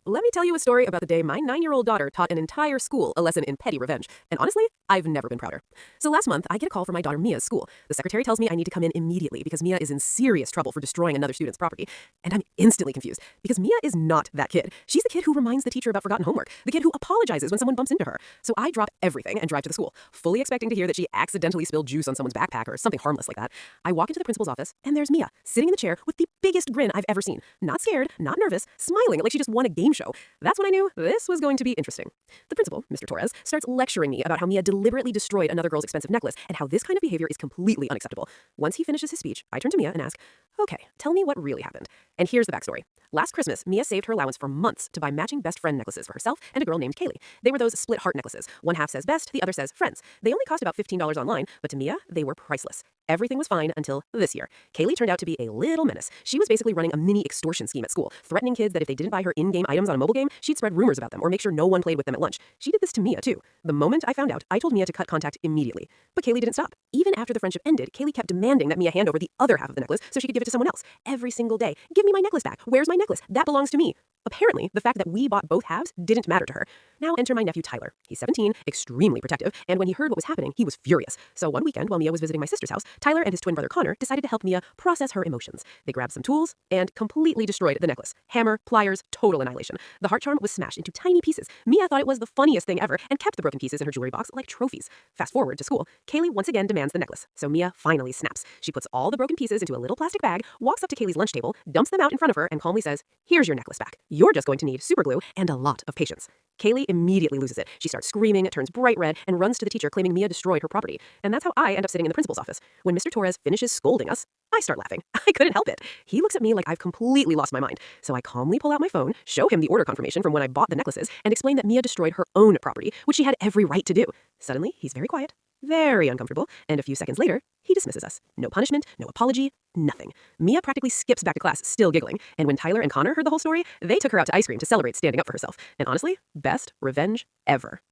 let me tell you a story about the day my 9-year-old daughter taught an entire school a lesson in petty revenge. And honestly, I've never been prouder. So last month, I get a call from my daughter Mia's school. The secretary tells me I need to come in immediately because Mia is in serious trouble for destroying another student's property. And I'm instantly confused because Mia is not that kid. She's the kid who reminds the teacher about forgotten homework, the kid who apologizes when someone bumps into her. So I drop everything and drive to the school, fully expecting to hear that she accidentally spilled juice on someone's backpack or something harmless like that. I walk into the principal's office, and there's Mia, sitting in the chair with the biggest grin I've ever seen. Not scared, not nervous, smiling like she just won a game show. That's when I knew this was going to be interesting. The principal, Mr. Torres, starts lecturing me about how Mia deliberately destroyed another girl's expensive necklace and how this kind of behavior is completely unacceptable. Once he finishes his speech, I turn to Mia and ask, okay, tell me what really happened. And here's the backstory. Last Christmas, Mia saved her allowance for months to buy matching best friend necklaces for herself and a girl named Kaylee. They were those split heart necklaces. One half says best, the other says friends. They only cost about $15 online, but to Mia, they were priceless. Everything was fine until this year. Kaylee turned out to be a little menace. She was basically running a mini extortion scheme at school, threatening kids that if they didn't buy her in-game items on a mobile game, she'd spread rumors about them or make sure no one played with them at lunch. She did this to Mia, too. The moment I found out, I told Mia to cut contact immediately. But Kaylee didn't stop. Even after the friendship ended, Kaylee kept demanding that Mia hand over the other half of the necklace so she could give it to someone else. Every single day. Give me my necklace back. Where's my necklace? That belongs to me. Apparently, the fact that we bought both halves didn't matter to her. Now enter my nephew Tyler. He's 17, extremely protective, and when he heard what was happening, he was furious. So one weekend, while Mia was visiting my sister's house, Tyler and his twin brother Connor decided to help Mia process her emotions. They grabbed some tools and completely destroyed the necklace. Hammer, pliers, total annihilation. The heart charm was smashed into tiny pieces. Mia thought it was the funniest thing ever and kept the broken pieces in her jewelry box like trophies. Fast forward to school. Kaylee once again demands the necklace, so Mia finally snaps. She puts all the broken pieces into a little plastic bag, walks up to Kaylee's lunch table, dumps them out in front of her, and calmly says, "Here's your necklace back. You're just going to need super glue and a lot of patience." Kaylee immediately loses it. She starts screaming, turns bright red, and runs to the teacher claiming Mia destroyed her property. And that's how I end up sitting in the principal's office. When Mr. Torres finishes scolding us, I start laughing. I couldn't help it. He looks at me like I've completely lost my mind. So I calmly pull out my phone, show him the order confirmation from when I bought the necklaces, and explain that Mia destroyed her own property, which she had every right to do. Suddenly, he's very quiet, very uncomfortable, and a few seconds later, he dismisses us. No punishment, no apology, nothing. Mia practically skips back to class, still giggling. And when Tyler and Connor heard the whole story, they took her out to ice cream to celebrate standing up for herself. And honestly, best revenge ever.